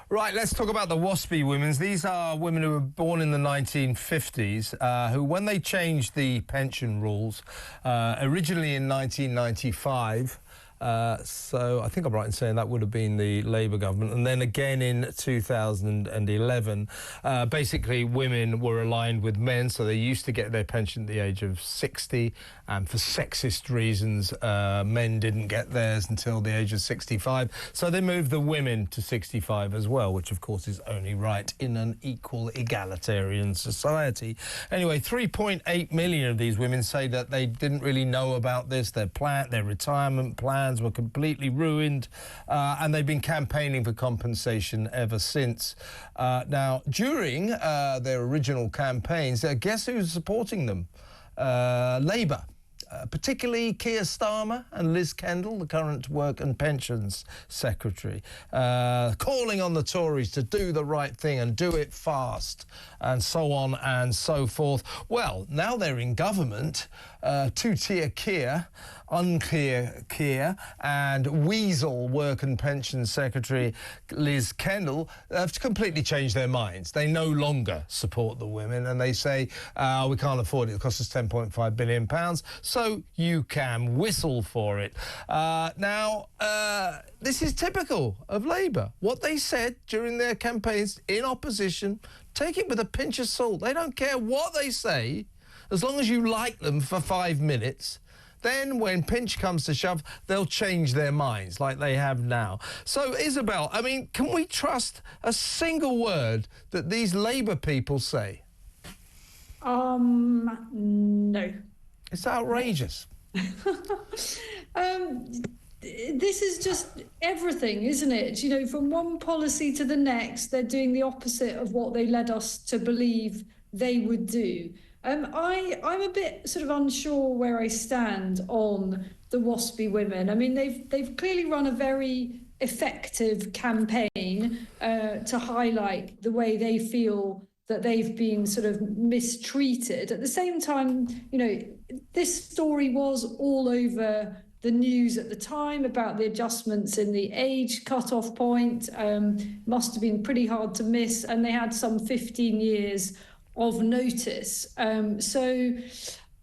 Right, let's talk about the Waspi women. These are women who were born in the 1950s, who, when they changed the pension rules, originally in 1995, so I think I'm right in saying that would have been the Labour government, and then again in 2011, basically women were aligned with men, so they used to get their pension at the age of 60, and for sexist reasons, men didn't get theirs until the age of 65, so they moved the women to 65 as well, which of course is only right in an equal, egalitarian society. Anyway, 3.8 million of these women say that they didn't really know about this, their retirement plans were completely ruined, and they've been campaigning for compensation ever since. Now, during their original campaigns, guess who's supporting them? Labour. Particularly Keir Starmer and Liz Kendall, the current Work and Pensions Secretary, calling on the Tories to do the right thing and do it fast, and so on and so forth. Well, now they're in government, two-tier Keir, unclear Keir, and Weasel Work and Pensions Secretary Liz Kendall have completely changed their minds. They no longer support the women, and they say, we can't afford it. It costs us £10.5 billion, so you can whistle for it. Now, this is typical of Labour. What they said during their campaigns in opposition, take it with a pinch of salt. They don't care what they say, as long as you like them for 5 minutes. Then, when pinch comes to shove, they'll change their minds, like they have now. So, Isabel, I mean, can we trust a single word that these Labour people say? No. It's outrageous. This is just everything, isn't it? You know, from one policy to the next, they're doing the opposite of what they led us to believe they would do. I'm a bit sort of unsure where I stand on the Waspi women. I mean, they've clearly run a very effective campaign to highlight the way they feel that they've been sort of mistreated. At the same time, you know, this story was all over the news at the time about the adjustments in the age cut-off point. Must have been pretty hard to miss, and they had some 15 years of notice. So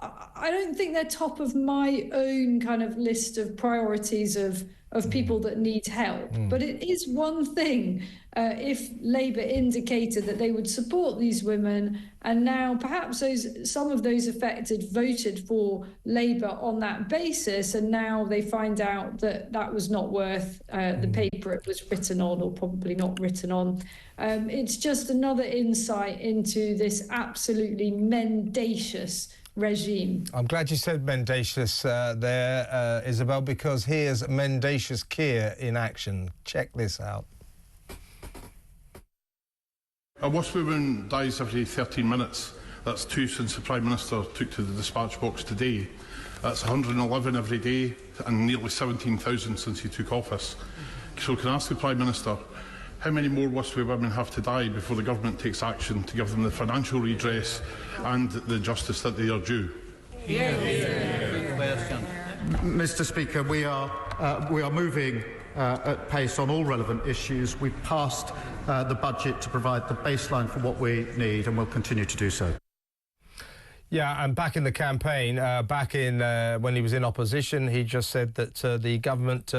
I don't think they're top of my own kind of list of priorities of people that need help. But it is one thing if Labour indicated that they would support these women, and now perhaps some of those affected voted for Labour on that basis, and now they find out that that was not worth the paper it was written on, or probably not written on. It's just another insight into this absolutely mendacious regime. I'm glad you said mendacious there, Isabel, because here's mendacious Keir in action. Check this out. A Wasp woman dies every 13 minutes. That's 2 since the Prime Minister took to the dispatch box today. That's 111 every day, and nearly 17,000 since he took office. So can I ask the Prime Minister, how many more Waspi women have to die before the government takes action to give them the financial redress and the justice that they are due? Mr. Speaker, we are moving at pace on all relevant issues. We've passed the budget to provide the baseline for what we need, and we'll continue to do so. Yeah, and back in the campaign, when he was in opposition, he just said that the government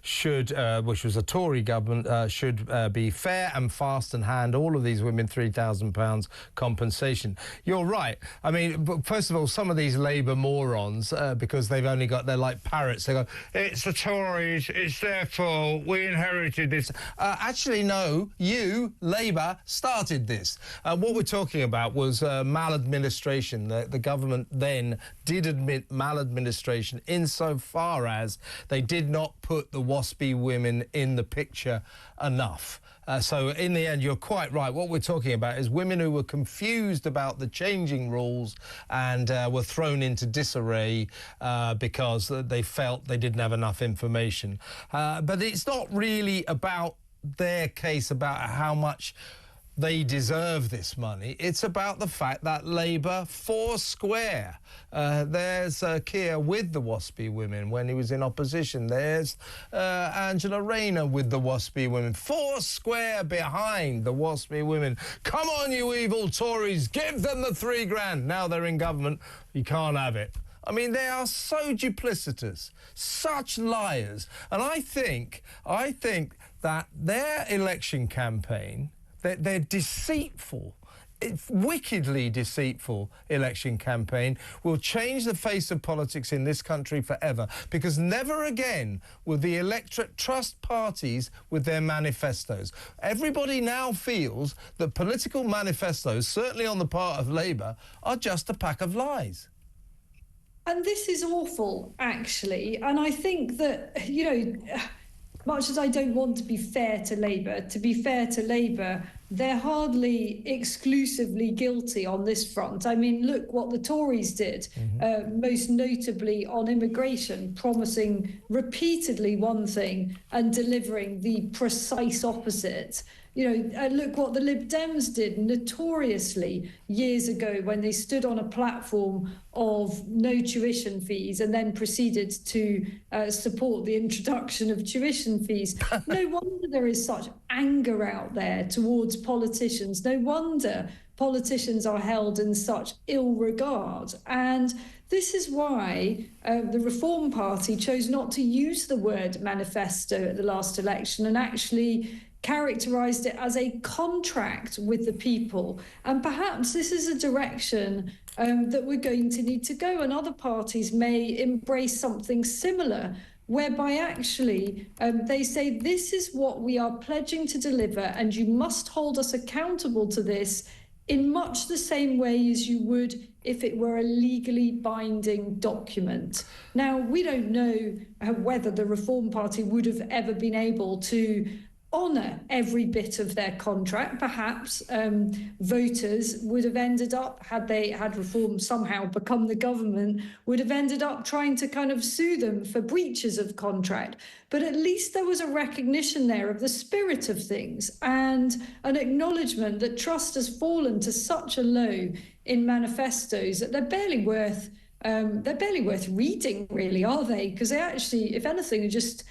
should, which was a Tory government, should be fair and fast and hand all of these women £3,000 compensation. You're right. I mean, first of all, some of these Labour morons, because they've only got, they're like parrots, they go, it's the Tories, it's their fault, we inherited this. Actually, no, you, Labour, started this. What we're talking about was maladministration. The government then did admit maladministration insofar as they did not put the Waspi women in the picture enough. So in the end, you're quite right. What we're talking about is women who were confused about the changing rules and were thrown into disarray because they felt they didn't have enough information. But it's not really about their case, about how much they deserve this money. It's about the fact that Labour foursquare. There's Keir with the Waspi women when he was in opposition. There's Angela Rayner with the Waspi women. Foursquare behind the Waspi women. Come on, you evil Tories, give them the £3,000. Now they're in government, you can't have it. I mean, they are so duplicitous, such liars. And I think that their election campaign, their deceitful, wickedly deceitful election campaign will change the face of politics in this country forever, because never again will the electorate trust parties with their manifestos. Everybody now feels that political manifestos, certainly on the part of Labour, are just a pack of lies. And this is awful, actually. And I think that, much as I don't want to be fair to Labour, they're hardly exclusively guilty on this front. I mean, look what the Tories did, most notably on immigration, promising repeatedly one thing and delivering the precise opposite. Look what the Lib Dems did notoriously years ago when they stood on a platform of no tuition fees and then proceeded to support the introduction of tuition fees. No wonder there is such anger out there towards politicians. No wonder politicians are held in such ill regard. And this is why the Reform Party chose not to use the word manifesto at the last election and actually characterised it as a contract with the people. And perhaps this is a direction that we're going to need to go, and other parties may embrace something similar, whereby actually they say this is what we are pledging to deliver and you must hold us accountable to this in much the same way as you would if it were a legally binding document. Now, we don't know whether the Reform Party would have ever been able to honour every bit of their contract. Perhaps voters would have ended up, had Reform somehow become the government, would have ended up trying to kind of sue them for breaches of contract. But at least there was a recognition there of the spirit of things and an acknowledgement that trust has fallen to such a low in manifestos that they're barely worth reading, really, are they? Because they actually, if anything, just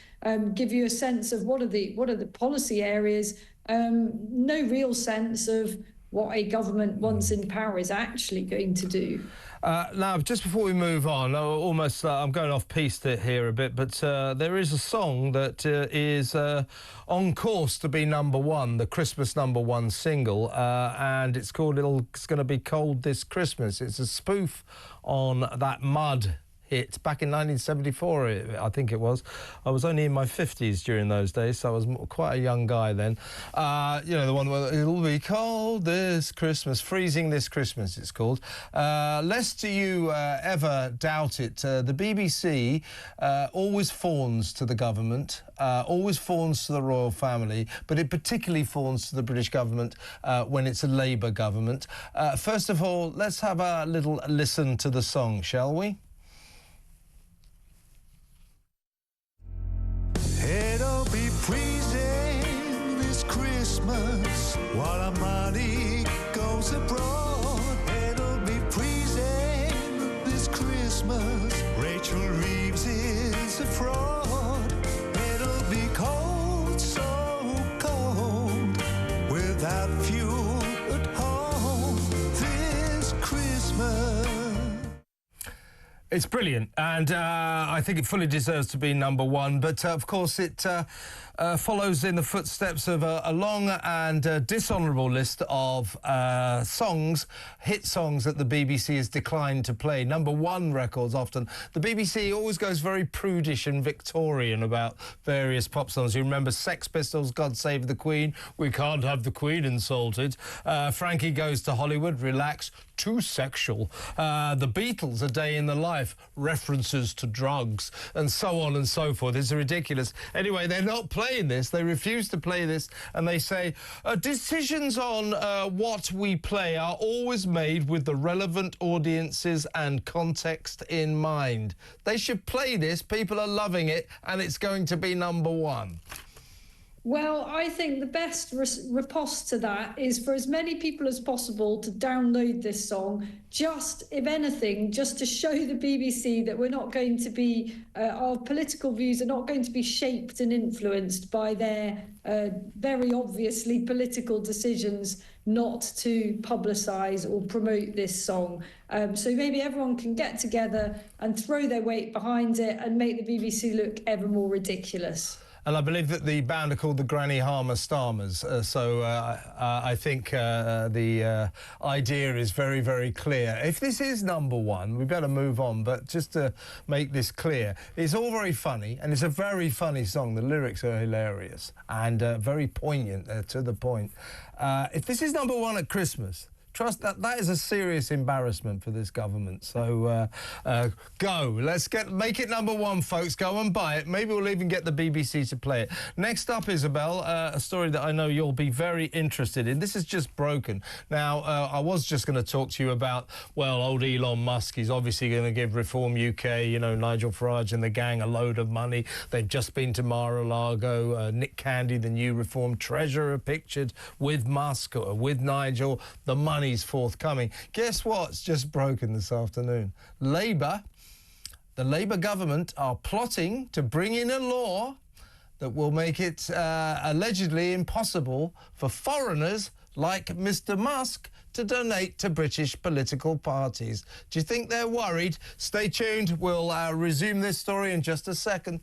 give you a sense of what are the policy areas, no real sense of what a government once in power is actually going to do. Now, just before we move on, I'm going off piste here a bit, but there is a song that is on course to be #1, the Christmas #1 single, and it's called It's Gonna Be Cold This Christmas. It's a spoof on that Mud hit back in 1974, I think it was. I was only in my 50s during those days, so I was quite a young guy then. The one where it'll be cold this Christmas, freezing this Christmas, it's called. Lest you ever doubt it, the BBC always fawns to the government, always fawns to the royal family, but it particularly fawns to the British government when it's a Labour government. First of all, let's have a little listen to the song, shall we? It'll be freezing this Christmas while our money goes abroad. It'll be freezing this Christmas. Rachel Reeves is a fraud. It'll be cold, so cold, without fuel at home this Christmas. It's brilliant, and I think it fully deserves to be #1. But, of course, it follows in the footsteps of a long and dishonourable list of hit songs that the BBC has declined to play. #1 records often. The BBC always goes very prudish and Victorian about various pop songs. You remember Sex Pistols, God Save the Queen, We Can't Have the Queen Insulted. Frankie Goes to Hollywood, Relax, Too Sexual. The Beatles, A Day in the Life, references to drugs, and so on and so forth. It's ridiculous. Anyway, they're not playing this. They refuse to play this, and they say decisions on what we play are always made with the relevant audiences and context in mind. They should play this. People are loving it, and it's going to be #1. Well, I think the best riposte to that is for as many people as possible to download this song, just, if anything, just to show the BBC that we're not going to be, our political views are not going to be shaped and influenced by their very obviously political decisions not to publicise or promote this song. So maybe everyone can get together and throw their weight behind it and make the BBC look ever more ridiculous. And I believe that the band are called the Granny Harmer Starmers. I think the idea is very, very clear. If this is number one, we better move on. But just to make this clear, it's all very funny, and it's a very funny song. The lyrics are hilarious and very poignant, to the point. If this is number one at Christmas, trust that is a serious embarrassment for this government. So go. Let's make it number one, folks. Go and buy it. Maybe we'll even get the BBC to play it. Next up, Isabel, a story that I know you'll be very interested in. This is just broken. Now, I was just going to talk to you about, well, old Elon Musk. He's obviously going to give Reform UK, you know, Nigel Farage and the gang a load of money. They've just been to Mar-a-Lago. Nick Candy, the new Reform treasurer, pictured with Musk or with Nigel. The money's forthcoming. Guess what's just broken this afternoon? The Labour government are plotting to bring in a law that will make it allegedly impossible for foreigners like Mr. Musk to donate to British political parties. Do you think they're worried? Stay tuned. We'll resume this story in just a second.